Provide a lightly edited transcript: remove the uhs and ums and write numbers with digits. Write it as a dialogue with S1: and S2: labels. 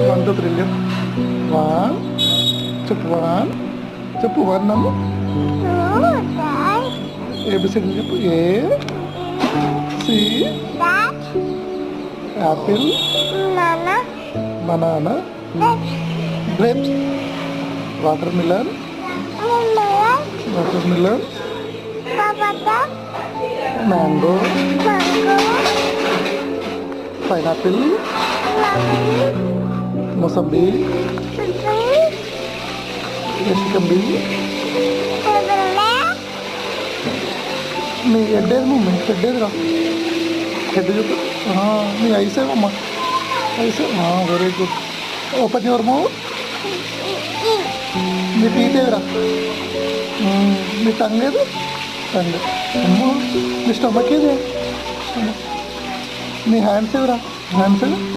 S1: 1 2 3 చెప్పు. 1 చెప్పు. 1 చెప్పు. 1 నన్ను ఏబిసిడి చెప్పు. A C apple banana grapes watermelon mango pineapple mosambi ఎస్కంబి. నీ హెడ్ ఏది మమ్మీ? హెడ్ ఏదిరా? హెడ్ చెప్పు. నీ ఐస్ ఏమమ్మా? Ice very good. Open your mouth. నీ టీత్ ఏదిరా? నీ టంగ్ ఏది? టంగ్. అమ్మో నీ స్టమక్ ఏది? నీ హ్యాండ్స్ ఏవిరా? హ్యాండ్స్ ఏవి?